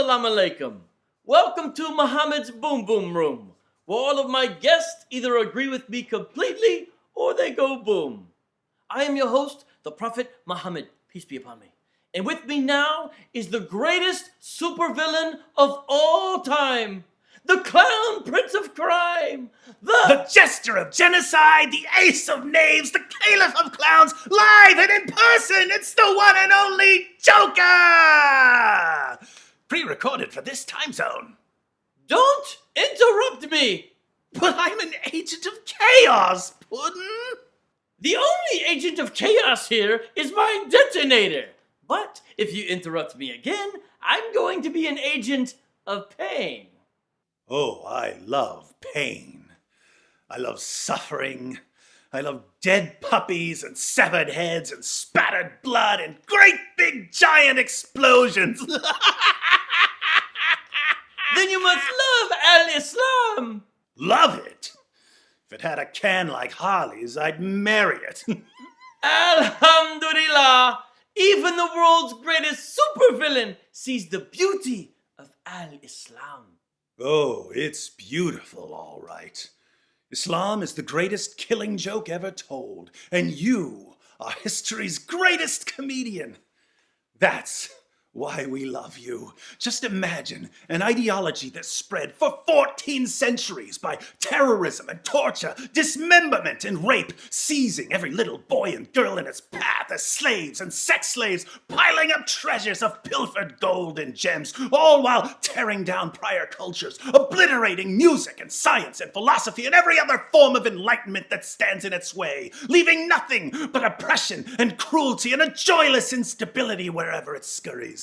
Assalamu alaikum. Welcome to Muhammad's Boom Boom Room, where all of my guests either agree with me completely or they go boom. I am your host, the Prophet Muhammad, peace be upon me. And with me now is the greatest supervillain of all time, the Clown Prince of Crime, the Jester of Genocide, the Ace of Knaves, the Caliph of Clowns, live and in person. It's the one and only Joker! Pre-recorded for this time zone. Don't interrupt me! But I'm an agent of chaos, Puddin'. The only agent of chaos here is my detonator. But if you interrupt me again, I'm going to be an agent of pain. Oh, I love pain. I love suffering. I love dead puppies and severed heads and spattered blood and great big giant explosions. Then you must love Al-Islam. Love it? If it had a can like Harley's, I'd marry it. Alhamdulillah, even the world's greatest supervillain sees the beauty of Al-Islam. Oh, it's beautiful, all right. Islam is the greatest killing joke ever told, and you are history's greatest comedian. That's why we love you. Just imagine an ideology that spread for 14 centuries by terrorism and torture, dismemberment and rape, seizing every little boy and girl in its path as slaves and sex slaves, piling up treasures of pilfered gold and gems, all while tearing down prior cultures, obliterating music and science and philosophy and every other form of enlightenment that stands in its way, leaving nothing but oppression and cruelty and a joyless instability wherever it scurries.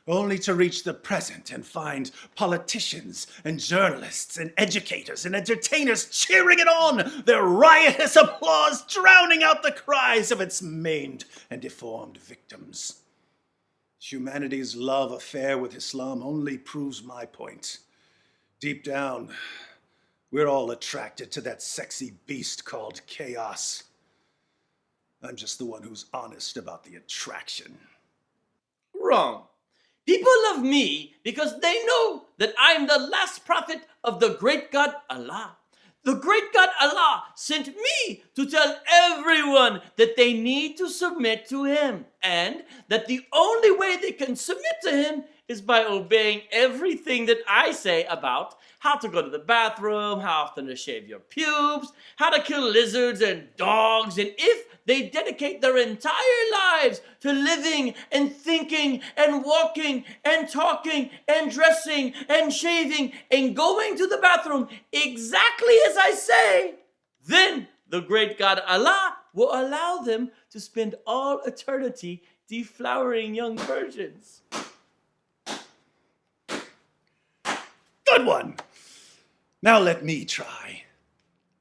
Only to reach the present and find politicians and journalists and educators and entertainers cheering it on, their riotous applause drowning out the cries of its maimed and deformed victims. Humanity's love affair with Islam only proves my point. Deep down, we're all attracted to that sexy beast called chaos. I'm just the one who's honest about the attraction. Wrong. People love me because they know that I'm the last prophet of the great God Allah. The great God Allah sent me to tell everyone that they need to submit to him, and that the only way they can submit to him is by obeying everything that I say about how to go to the bathroom, how often to shave your pubes, how to kill lizards and dogs, and if they dedicate their entire lives to living and thinking and walking and talking and dressing and shaving and going to the bathroom exactly as I say, then the great God Allah will allow them to spend all eternity deflowering young virgins. Good one. Now let me try.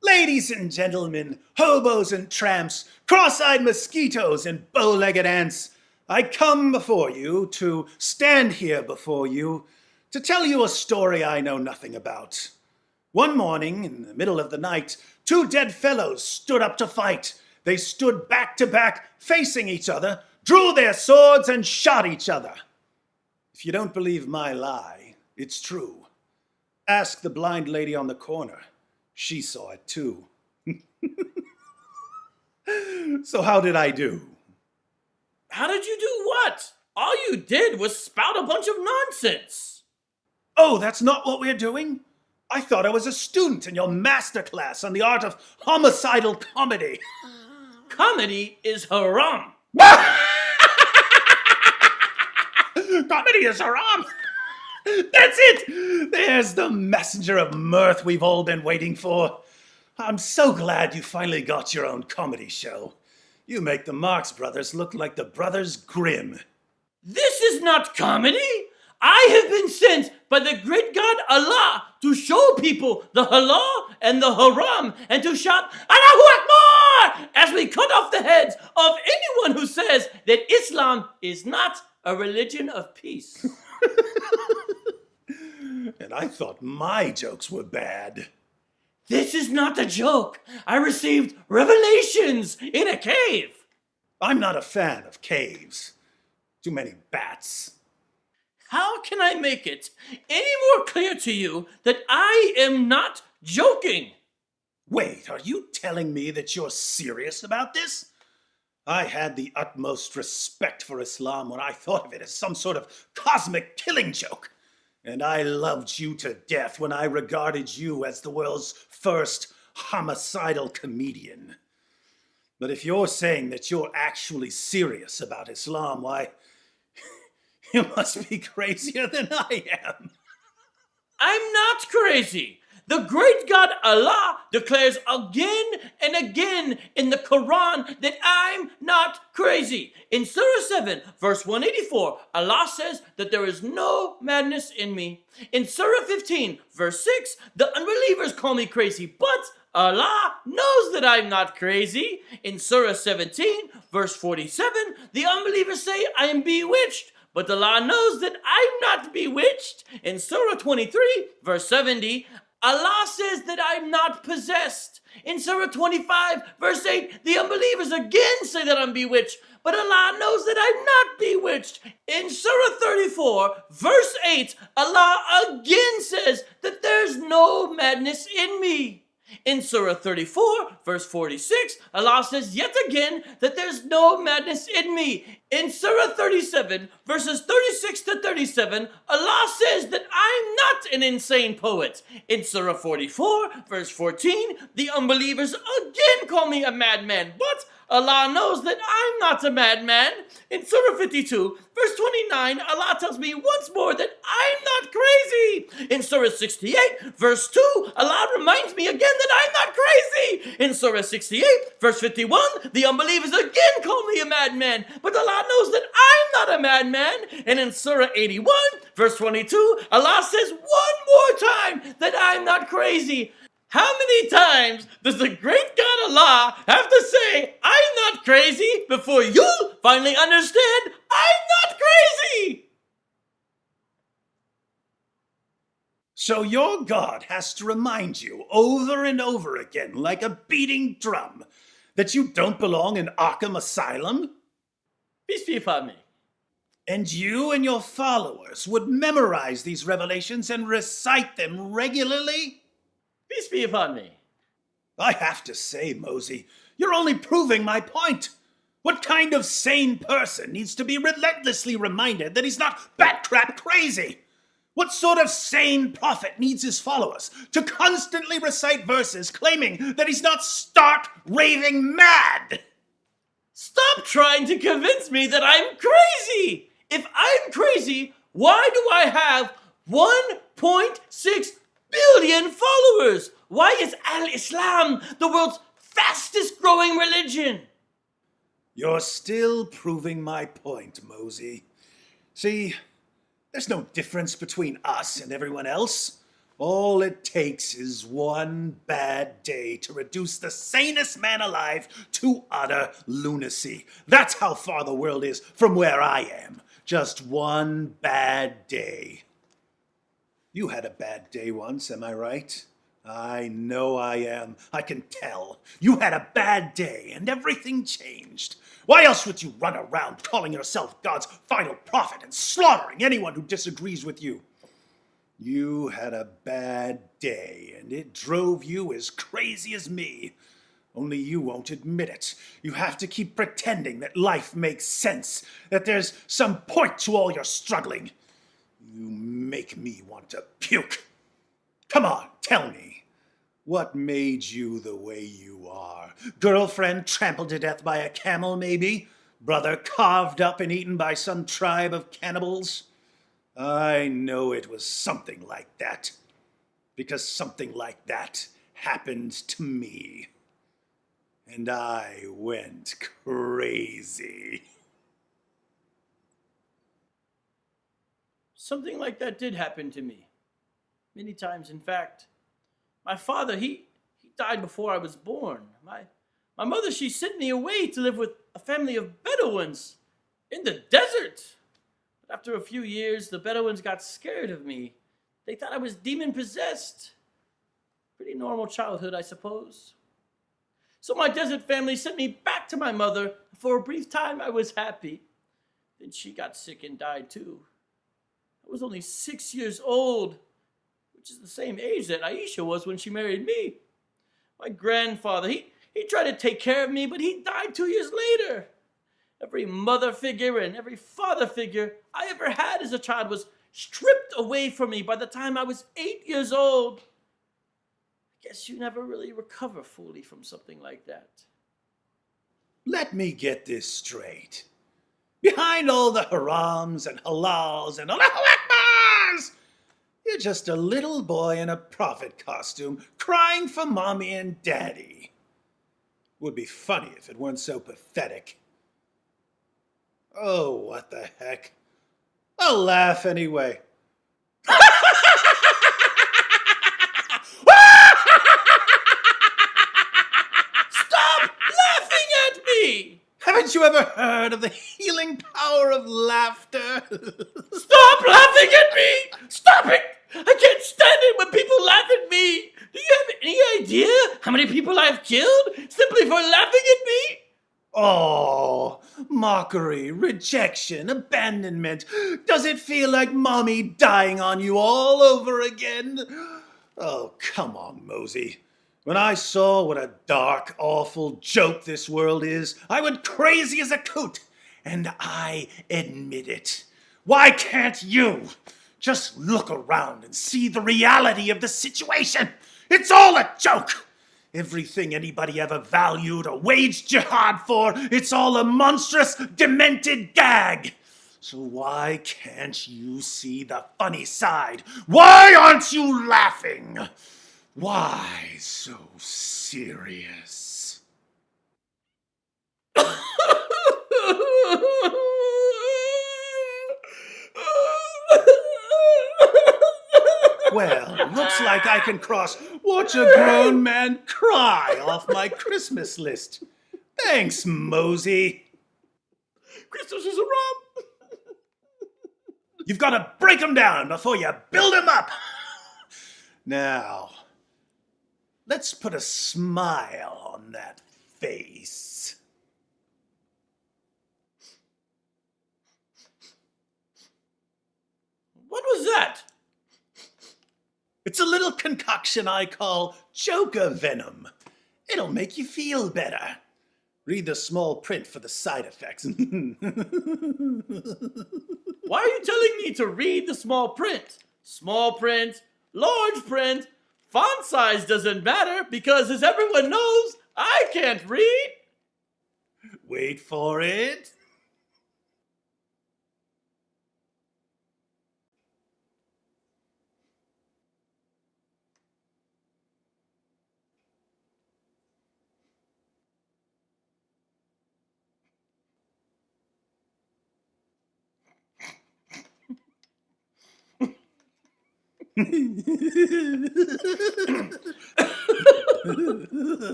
Ladies and gentlemen, hobos and tramps, cross-eyed mosquitoes and bow-legged ants, I come before you to stand here before you to tell you a story I know nothing about. One morning, in the middle of the night, two dead fellows stood up to fight. They stood back to back, facing each other, drew their swords and shot each other. If you don't believe my lie, it's true. Ask the blind lady on the corner. She saw it too. So how did I do? How did you do what? All you did was spout a bunch of nonsense. Oh, that's not what we're doing? I thought I was a student in your master class on the art of homicidal comedy. Comedy is haram. Comedy is haram. That's it! There's the messenger of mirth we've all been waiting for. I'm so glad you finally got your own comedy show. You make the Marx Brothers look like the Brothers Grimm. This is not comedy. I have been sent by the great God Allah to show people the halal and the haram and to shout Allahu Akbar as we cut off the heads of anyone who says that Islam is not a religion of peace. And I thought my jokes were bad. This is not a joke. I received revelations in a cave. I'm not a fan of caves. Too many bats. How can I make it any more clear to you that I am not joking? Wait, are you telling me that you're serious about this? I had the utmost respect for Islam when I thought of it as some sort of cosmic killing joke. And I loved you to death when I regarded you as the world's first homicidal comedian. But if you're saying that you're actually serious about Islam, why, you must be crazier than I am. I'm not crazy. The great God Allah declares again and again in the Quran that I'm not crazy. In Surah 7, verse 184, Allah says that there is no madness in me. In Surah 15, verse 6, the unbelievers call me crazy, but Allah knows that I'm not crazy. In Surah 17, verse 47, the unbelievers say I am bewitched, but Allah knows that I'm not bewitched. In Surah 23, verse 70, Allah says that I'm not possessed. In Surah 25, verse 8, the unbelievers again say that I'm bewitched, but Allah knows that I'm not bewitched. In Surah 34, verse 8, Allah again says that there's no madness in me. In Surah 34, verse 46, Allah says yet again that there's no madness in me. In Surah 37, verses 36 to 37, Allah says that I'm not an insane poet. In Surah 44, verse 14, the unbelievers again call me a madman, but Allah knows that I'm not a madman. In Surah 52, verse 29, Allah tells me once more that I'm not crazy. In Surah 68, verse 2, Allah reminds me again that I'm not crazy. In Surah 68, verse 51, the unbelievers again call me a madman, but Allah knows that I'm not a madman. And in Surah 81, verse 22, Allah says one more time that I'm not crazy. How many times does the great God Allah have to say, I'm not crazy, before you'll finally understand I'm not crazy? So your God has to remind you over and over again, like a beating drum, that you don't belong in Arkham Asylum? Peace be upon me. And you and your followers would memorize these revelations and recite them regularly? Peace be upon me. I have to say, Mosey, you're only proving my point. What kind of sane person needs to be relentlessly reminded that he's not bat-crap crazy? What sort of sane prophet needs his followers to constantly recite verses claiming that he's not stark raving mad? Stop trying to convince me that I'm crazy. If I'm crazy, why do I have 1.6 billion followers? Why is Al-Islam the world's fastest growing religion? You're still proving my point, Mosey. See, there's no difference between us and everyone else. All it takes is one bad day to reduce the sanest man alive to utter lunacy. That's how far the world is from where I am. Just one bad day. You had a bad day once, am I right? I know I am. I can tell. You had a bad day and everything changed. Why else would you run around calling yourself God's final prophet and slaughtering anyone who disagrees with you? You had a bad day and it drove you as crazy as me. Only you won't admit it. You have to keep pretending that life makes sense, that there's some point to all your struggling. You make me want to puke. Come on, tell me. What made you the way you are? Girlfriend trampled to death by a camel, maybe? Brother carved up and eaten by some tribe of cannibals? I know it was something like that. Because something like that happened to me. And I went crazy. Something like that did happen to me. Many times, in fact. My father, he died before I was born. My mother, she sent me away to live with a family of Bedouins in the desert. But after a few years, the Bedouins got scared of me. They thought I was demon-possessed. Pretty normal childhood, I suppose. So my desert family sent me back to my mother. For a brief time, I was happy. Then she got sick and died too. I was only 6 years old, which is the same age that Aisha was when she married me. My grandfather, he tried to take care of me, but he died 2 years later. Every mother figure and every father figure I ever had as a child was stripped away from me by the time I was 8 years old. I guess you never really recover fully from something like that. Let me get this straight. Behind all the harams and halals and Allahu Akbars, you're just a little boy in a prophet costume crying for mommy and daddy. Would be funny if it weren't so pathetic. Oh, what the heck. I'll laugh anyway. Stop laughing at me! Haven't you ever heard of the healing power of laughter? Stop laughing at me! Stop it! I can't stand it when people laugh at me! Do you have any idea how many people I've killed simply for laughing at me? Oh, mockery, rejection, abandonment. Does it feel like mommy dying on you all over again? Oh, come on, Mosey. When I saw what a dark, awful joke this world is, I went crazy as a coot, and I admit it. Why can't you? Just look around and see the reality of the situation. It's all a joke. Everything anybody ever valued or waged jihad for, it's all a monstrous, demented gag. So why can't you see the funny side? Why aren't you laughing? Why so serious? Well, looks like I can cross "watch a grown man cry" off my Christmas list. Thanks, Mosey. Christmas is a romp. You've got to break them down before you build them up. Now, let's put a smile on that face. What was that? It's a little concoction I call Joker Venom. It'll make you feel better. Read the small print for the side effects. Why are you telling me to read the small print? Small print, large print, font size doesn't matter because, as everyone knows, I can't read. Wait for it.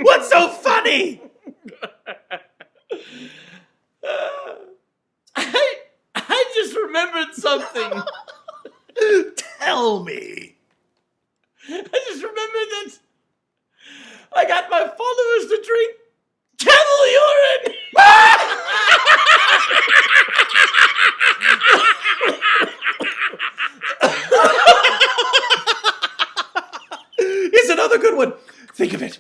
What's so funny? I just remembered something. Tell me. I just remembered that I got my followers to drink camel urine. Here's another good one. Think of it.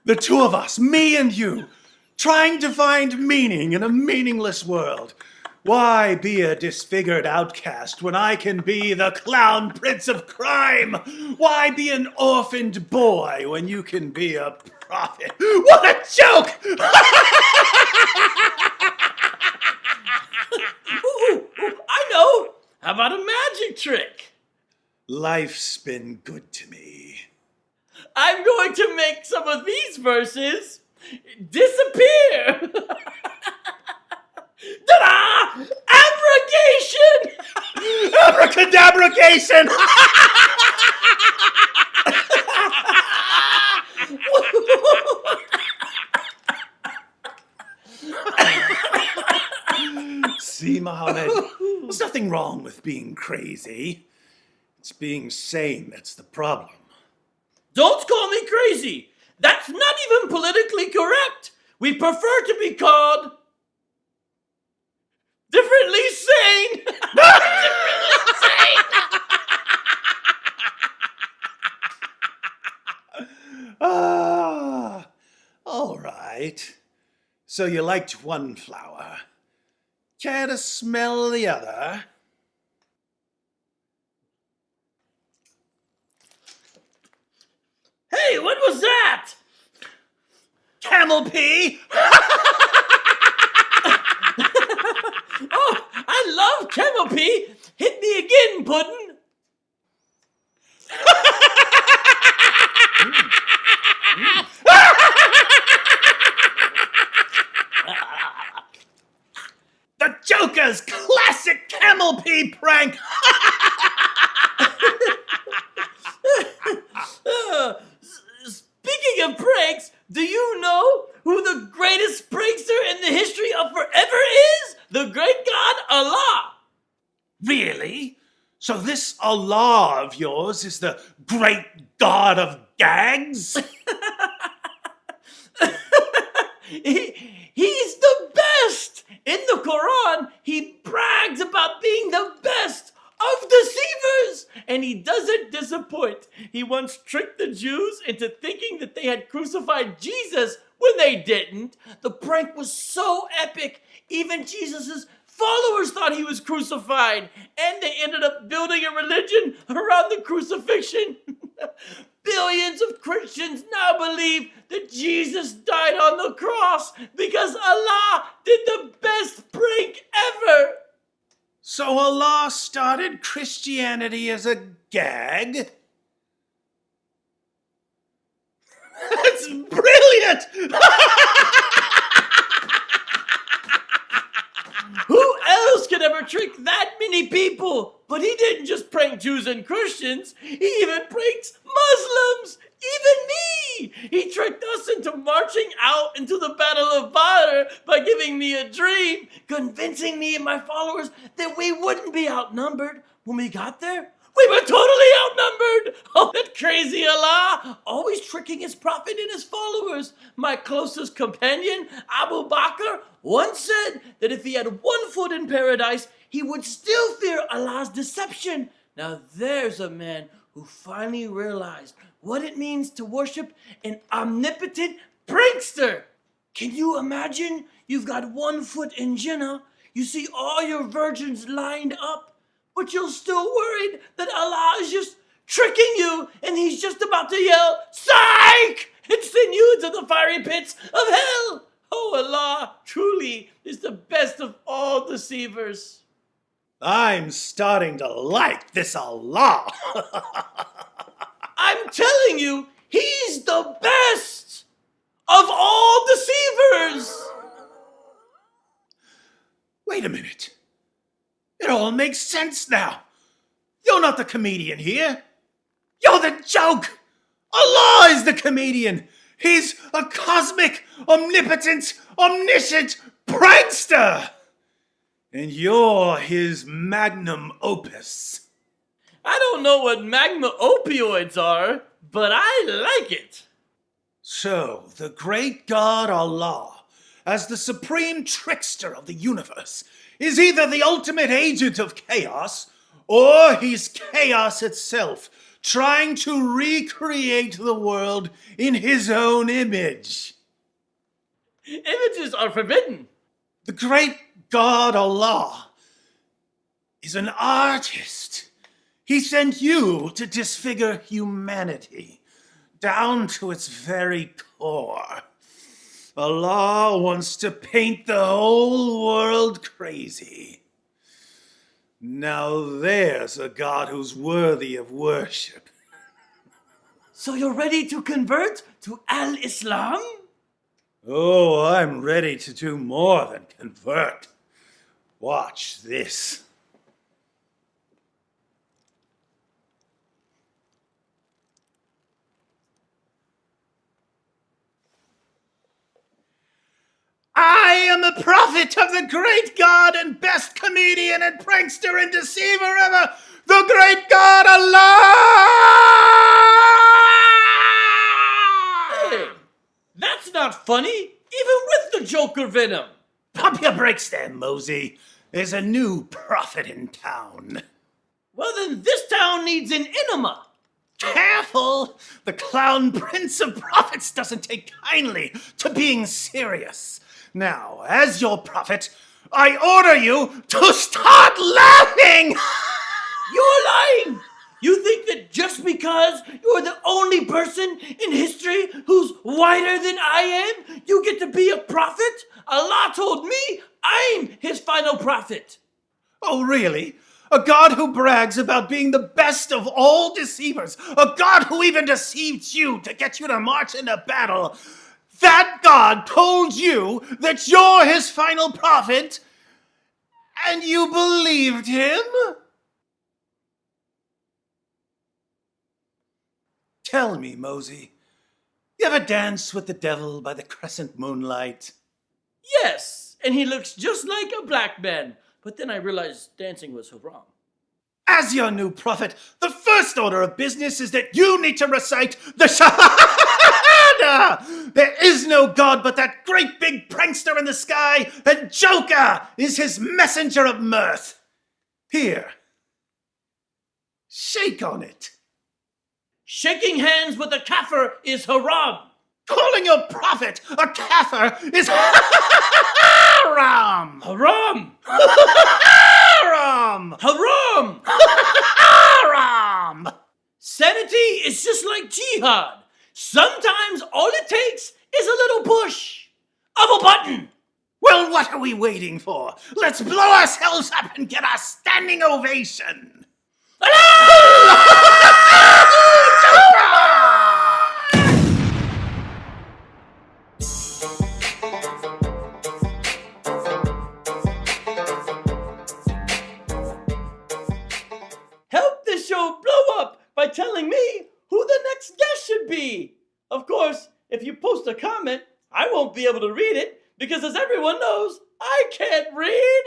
The two of us, me and you, trying to find meaning in a meaningless world. Why be a disfigured outcast when I can be the clown prince of crime? Why be an orphaned boy when you can be a prophet? What a joke! Ooh, I know. How about a magic trick? Life's been good to me. I'm going to make some of these verses disappear. Ta-da! Abrogation! Abracadabrogation! See, my Mohammed. There's nothing wrong with being crazy. It's being sane that's the problem. Don't call me crazy. That's not even politically correct. We prefer to be called differently sane. Differently sane. Ah, all right. So you liked one flower. Care to smell the other? Hey, what was that? Camel pee! Oh, I love camel pee. Hit me again, Puddin'. The Joker's classic camel pee prank! Speaking of pranks, do you know who the greatest prankster in the history of forever is? The great god Allah. Really? So this Allah of yours is the great god of gags? He's the best. In the Quran, he brags about being the best of deceivers, and he doesn't disappoint. He once tricked the Jews into thinking that they had crucified Jesus when they didn't. The prank was so epic, even Jesus's followers thought he was crucified, and they ended up building a religion around the crucifixion. Billions of Christians now believe that Jesus died on the cross because Allah did the best prank ever. So Allah started Christianity as a gag? That's brilliant! Who else could ever trick that many people? But he didn't just prank Jews and Christians. He even pranks Muslims. Even me. He tricked us into marching out into the Battle of Badr by giving me a dream, convincing me and my followers that we wouldn't be outnumbered when we got there. We were totally outnumbered! Oh, that crazy Allah! Always tricking his prophet and his followers. My closest companion, Abu Bakr, once said that if he had one foot in paradise, he would still fear Allah's deception. Now there's a man who finally realized what it means to worship an omnipotent prankster. Can you imagine? You've got one foot in Jannah, you see all your virgins lined up, but you're still worried that Allah is just tricking you and he's just about to yell, "Psych!" and send you into the fiery pits of hell. Oh, Allah truly is the best of all deceivers. I'm starting to like this Allah. I'm telling you, he's the best of all deceivers. Wait a minute. It all makes sense now. You're not the comedian here. You're the joke. Allah is the comedian. He's a cosmic, omnipotent, omniscient prankster. And you're his magnum opus. I don't know what magma opioids are, but I like it. So, the great God Allah, as the supreme trickster of the universe, is either the ultimate agent of chaos, or he's chaos itself, trying to recreate the world in his own image. Images are forbidden. The great God Allah is an artist. He sent you to disfigure humanity down to its very core. Allah wants to paint the whole world crazy. Now there's a God who's worthy of worship. So you're ready to convert to Al-Islam? Oh, I'm ready to do more than convert. Watch this. I am a prophet prophet of the great God and best comedian and prankster and deceiver ever, the great God Allah! Hey, that's not funny, even with the Joker venom. Pump your brakes there, Mosey. There's a new prophet in town. Well, then this town needs an enema. Careful! The clown prince of prophets doesn't take kindly to being serious. Now, as your prophet, I order you to start laughing! You're lying! You think that just because you're the only person in history who's whiter than I am, you get to be a prophet? Allah told me I'm his final prophet. Oh, really? A God who brags about being the best of all deceivers. A God who even deceived you to get you to march into battle. That God told you that you're his final prophet, and you believed him? Tell me, Mosey, you ever dance with the devil by the crescent moonlight? Yes, and he looks just like a black man. But then I realized dancing was haram. As your new prophet, the first order of business is that you need to recite the Shahada! There is no God but that great big prankster in the sky, and Joker is his messenger of mirth. Here, shake on it. Shaking hands with a kafir is haram. Calling your prophet a kafir is haram! Haram! Haram! Haram! Haram! Sanity is just like jihad. Sometimes all it takes is a little push of a button. Well, what are we waiting for? Let's blow ourselves up and get a standing ovation! Help this show blow up by telling me who the next guest should be. Of course, if you post a comment, I won't be able to read it because, as everyone knows, I can't read.